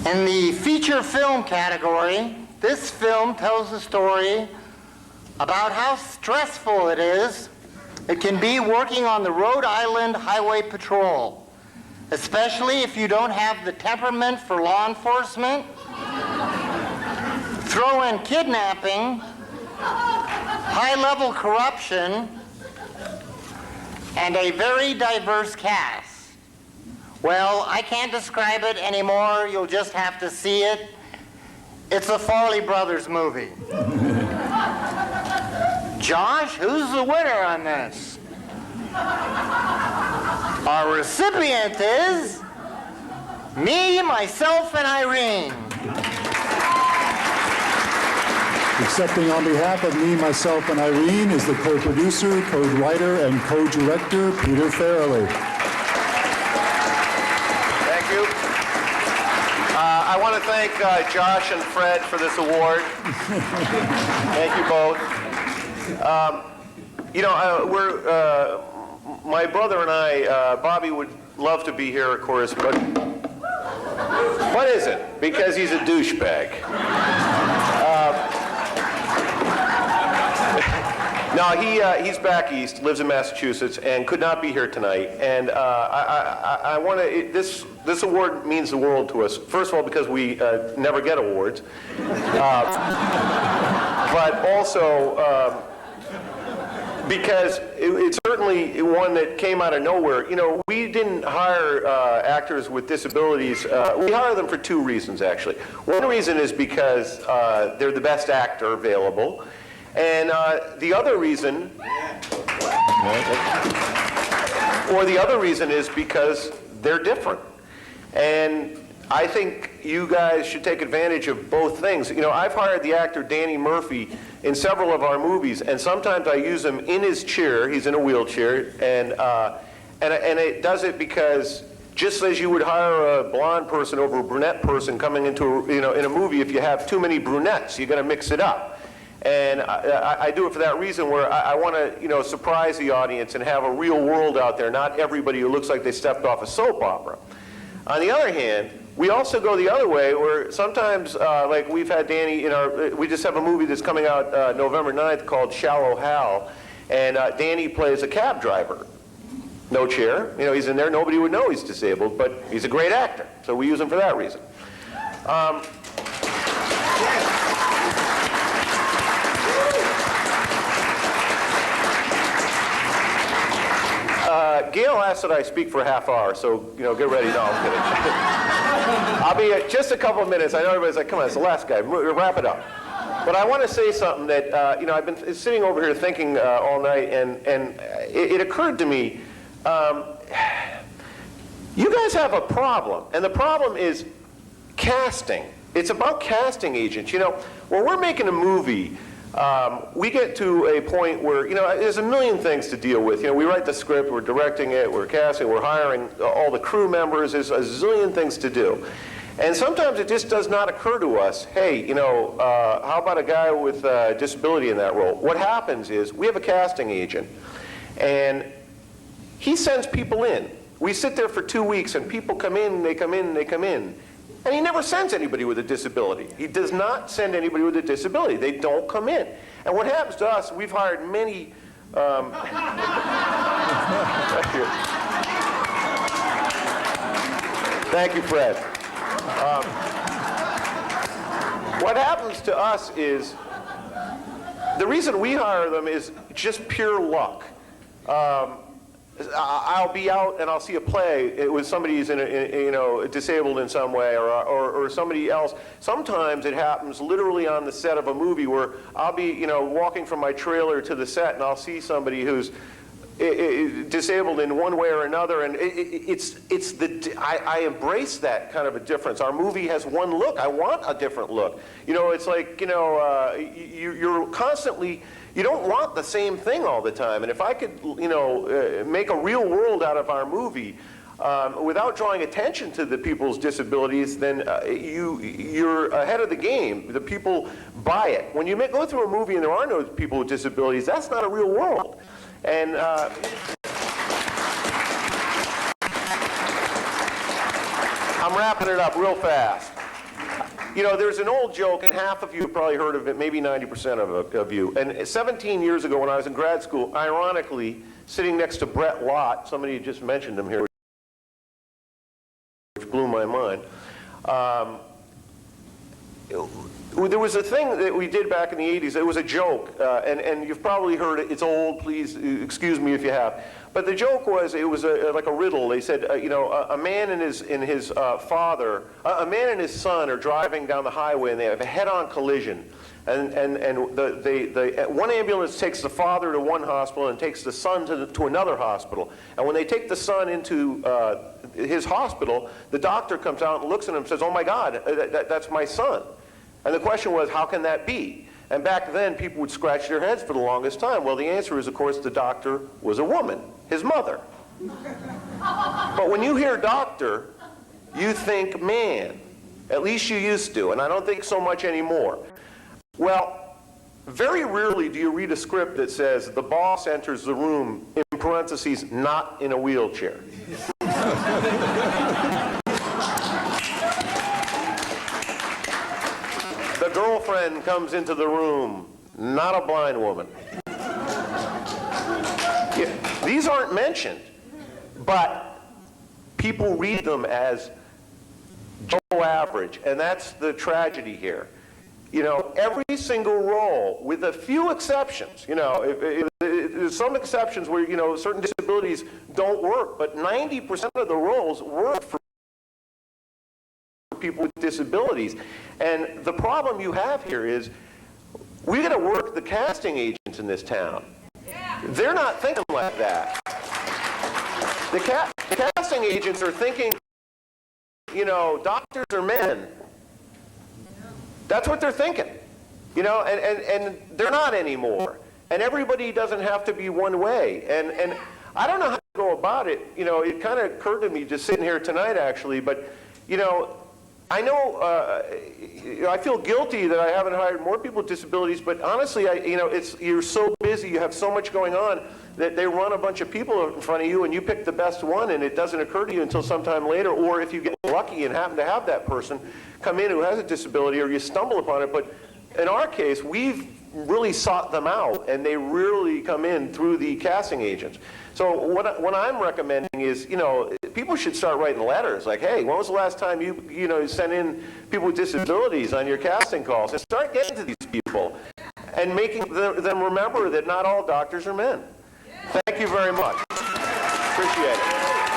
In the feature film category, this film tells a story about how stressful it can be working on the Rhode Island Highway Patrol, especially if you don't have the temperament for law enforcement. Throw in kidnapping, high-level corruption, and a very diverse cast. Well, I can't describe it anymore. You'll just have to see it. It's a Farrelly Brothers movie. Josh, who's the winner on this? Our recipient is me, myself, and Irene. Accepting on behalf of me, myself, and Irene is the co-producer, co-writer, and co-director, Peter Farrelly. Thank you. I want to thank Josh and Fred for this award. Thank you both. My brother and I, Bobby would love to be here, of course, but what is it? Because he's a douchebag. No, he's back east, lives in Massachusetts, and could not be here tonight. And I want to. This award means the world to us. First of all, because we never get awards, but also because it's certainly one that came out of nowhere. You know, we didn't hire actors with disabilities. We hire them for two reasons, actually. One reason is because they're the best actor available. And the other reason is because they're different. And I think you guys should take advantage of both things. You know, I've hired the actor Danny Murphy in several of our movies, and sometimes I use him in his chair. He's in a wheelchair, and it does it because just as you would hire a blonde person over a brunette person coming into in a movie, if you have too many brunettes, you got to mix it up. And I do it for that reason, where I want to, surprise the audience and have a real world out there, not everybody who looks like they stepped off a soap opera. On the other hand, we also go the other way, where sometimes, like we've had Danny we just have a movie that's coming out November 9th called Shallow Hal, and Danny plays a cab driver. No chair, he's in there, nobody would know he's disabled, but he's a great actor, so we use him for that reason. Gail asked that I speak for a half hour, so get ready. No, I'm kidding. I'll be just a couple of minutes. I know everybody's like, come on, it's the last guy. Wrap it up. But I want to say something that I've been sitting over here thinking all night, and it occurred to me. You guys have a problem, and the problem is casting. It's about casting agents. When we're making a movie, we get to a point where, there's a million things to deal with. We write the script, we're directing it, we're casting, we're hiring all the crew members. There's a zillion things to do. And sometimes it just does not occur to us, hey, how about a guy with disability in that role? What happens is we have a casting agent, and he sends people in. We sit there for 2 weeks, and people come in, they come in, they come in. And he never sends anybody with a disability. He does not send anybody with a disability. They don't come in. And what happens to us, we've hired many... Thank you, Fred. What happens to us is, the reason we hire them is just pure luck. I'll be out and I'll see a play with somebody who's disabled in some way, or somebody else. Sometimes it happens literally on the set of a movie, where I'll be walking from my trailer to the set, and I'll see somebody who's disabled in one way or another, and I embrace that kind of a difference. Our movie has one look. I want a different look. It's like you're constantly. You don't want the same thing all the time. And if I could, make a real world out of our movie without drawing attention to the people's disabilities, then you're ahead of the game. The people buy it. When you go through a movie and there are no people with disabilities, that's not a real world. And I'm wrapping it up real fast. You know, there's an old joke, and half of you have probably heard of it, maybe 90% of you. And 17 years ago when I was in grad school, ironically, sitting next to Brett Lott, somebody just mentioned him here, which blew my mind. There was a thing that we did back in the 80s. It was a joke, and you've probably heard it. It's old, please excuse me if you have. But the joke was, it was like a riddle. They said, you know, a man and his son are driving down the highway, and they have a head-on collision. And one ambulance takes the father to one hospital and takes the son to another hospital. And when they take the son into his hospital, the doctor comes out and looks at him and says, "Oh my God, that's my son." And the question was, how can that be? And back then, people would scratch their heads for the longest time. Well, the answer is, of course, the doctor was a woman, his mother. But when you hear doctor, you think man. At least you used to, and I don't think so much anymore. Well, very rarely do you read a script that says, the boss enters the room, in parentheses, not in a wheelchair. The girlfriend comes into the room, not a blind woman. Yeah, these aren't mentioned, but people read them as Joe Average, and that's the tragedy here. You know, every single role, with a few exceptions, you know, there's some exceptions where, you know, certain disabilities don't work, but 90% of the roles work for people with disabilities. And the problem you have here is, we got to work the casting agents in this town. They're not thinking like that. The casting agents are thinking, you know, doctors are men. That's what they're thinking, you know, and they're not anymore. And everybody doesn't have to be one way. And I don't know how to go about it. You know, it kind of occurred to me just sitting here tonight, actually, but, you know, I know, I feel guilty that I haven't hired more people with disabilities, but honestly, you know, you're so busy, you have so much going on, that they run a bunch of people in front of you and you pick the best one, and it doesn't occur to you until sometime later, or if you get lucky and happen to have that person come in who has a disability, or you stumble upon it. But in our case, we've really sought them out, and they really come in through the casting agents. So what I'm recommending is, you know, people should start writing letters like, hey, when was the last time you know, sent in people with disabilities on your casting calls? And start getting to these people and making them remember that not all doctors are men. Thank you very much. Appreciate it.